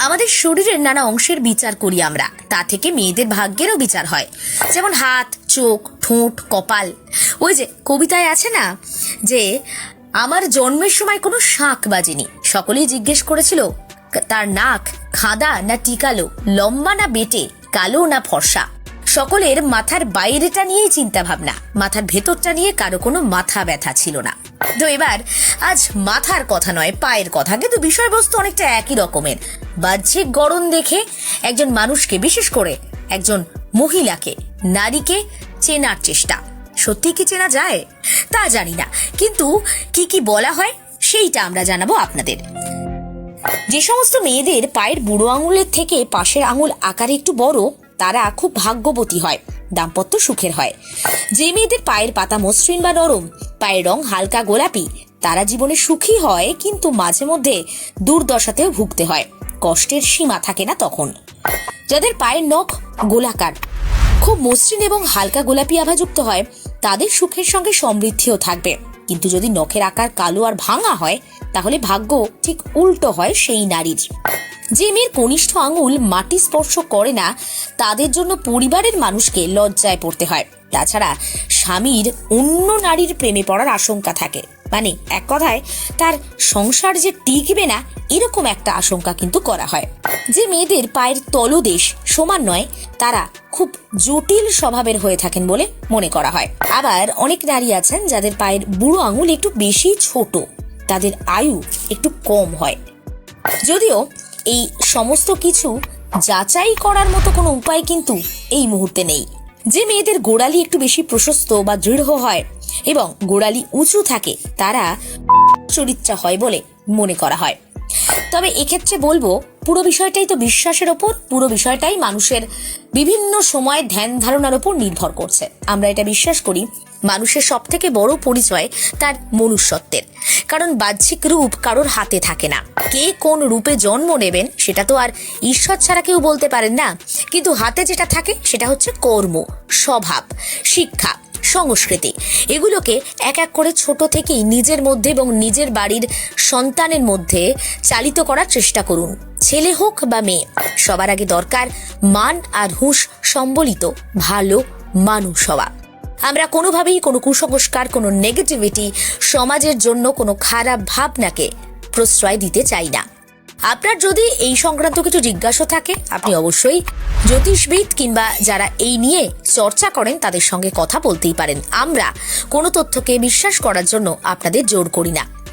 আমাদের শরীরের নানা অংশের বিচার করি আমরা, তা থেকে মেয়েদের ভাগ্যেরও বিচার হয়। যেমন হাত, চোখ, ঠোঁট, কপাল। ওই যে কবিতায় আছে না যে আমার জন্মের সময় কোনো শাঁখ বাজেনি, সকলেই জিজ্ঞেস করেছিল তার নাক খাদা না টিকালো, লম্বা না বেটে, কালো না ফর্সা। সকলের মাথার বাইরেটা নিয়েই চিন্তা ভাবনা, মাথার ভেতরটা নিয়ে কারো কোনো মাথা ব্যথা ছিল না। তো এবার আজ মাথার কথা নয়, পায়ের কথা, কিন্তু বিষয়বস্তু অনেকটা একই রকমের। বাহ্যিক গড়ন দেখে একজন মানুষকে, বিশেষ করে একজন মহিলাকে, নারীকে চেনার চেষ্টা। সত্যি কি চেনা যায় তা জানি না, কিন্তু কি কি বলা হয় সেইটা আমরা জানাবো আপনাদের। যে সমস্ত মেয়েদের পায়ের বুড়ো আঙুলের থেকে পাশের আঙুল আকারে একটু বড়, তারা খুব ভাগ্যবতী হয়, দাম্পত্য সুখের হয়। যে মেয়েদের পায়ের পাতা মসৃণ বা নরম, পায়ের রং হালকা গোলাপি, তারা জীবনে সুখী হয়, কিন্তু মাঝে মধ্যে দুর্দশাতেও ভুগতে হয়, কষ্টের সীমা থাকে না তখন। যাদের পায়ের নখ গোলাকার, খুব মসৃণ এবং হালকা গোলাপি আভাযুক্ত হয়, তাদের সুখের সঙ্গে সমৃদ্ধিও থাকবে। কিন্তু যদি নখের আকার কালো আর ভাঙা হয়, তাহলে ভাগ্য ঠিক উল্টো হয় সেই নারীর। যে মেয়ের কনিষ্ঠ আঙুল মাটি স্পর্শ করে না, তাদের জন্য পরিবারের মানুষকে লজ্জায় পড়তে হয়। তাছাড়া স্বামীর অন্য নারীর প্রেমে পড়ার আশঙ্কা থাকে, মানে এক কথায় তার সংসার যে টিকবে না, এরকম একটা আশঙ্কা কিন্তু করা হয়। যে মেয়েদের পায়ের তলদেশ সমান নয়, তারা খুব জটিল স্বভাবের হয়ে থাকেন বলে মনে করা হয়। আবার অনেক নারী আছেন যাদের পায়ের বুড়ো আঙুল একটু বেশি ছোট, তাদের আয়ু একটু কম হয়। যদিও এই সমস্ত কিছু যাচাই করার মতো কোনো উপায় কিন্তু এই মুহূর্তে নেই। যে মেয়েদের গোড়ালি একটু বেশি প্রশস্ত বা দৃঢ় হয় এবং গোড়ালি উঁচু থাকে, তারা চরিত্রা হয় বলে মনে করা হয়। তবে এক্ষেত্রে বলবো, পুরো বিষয়টাই তো বিশ্বাসের ওপর, পুরো বিষয়টাই মানুষের বিভিন্ন সময় ধ্যান ধারণার ওপর নির্ভর করছে। আমরা এটা বিশ্বাস করি মানুষের সব থেকে বড় পরিচয় তার মনুষ্যত্বের, কারণ বাহ্যিক রূপ কারোর হাতে থাকে না। কে কোন রূপে জন্ম নেবেন সেটা তো আর ঈশ্বর ছাড়া কেউ বলতে পারেন না, কিন্তু হাতে যেটা থাকে সেটা হচ্ছে কর্ম, স্বভাব, শিক্ষা, সংস্কৃতি। এগুলোকে এক এক করে ছোট থেকেই নিজের মধ্যে এবং নিজের বাড়ির সন্তানের মধ্যে চালিত করার চেষ্টা করুন। ছেলে হোক বা মেয়ে, সবার আগে দরকার মান আর হুঁশ সম্বলিত ভালো মানুষ হওয়া। আমরা কোনোভাবেই কোনো কুসংস্কার, কোনো নেগেটিভিটি, সমাজের জন্য কোনো খারাপ ভাবনাকে প্রশ্রয় দিতে চাই না। আপনার যদি এই সংক্রান্ত কিছু জিজ্ঞাসা থাকে, আপনি অবশ্যই জ্যোতিষবিদ কিংবা যারা এই নিয়ে চর্চা করেন তাদের সঙ্গে কথা বলতেই পারেন। আমরা কোনো তথ্যকে বিশ্বাস করার জন্য আপনাদের জোর করি না।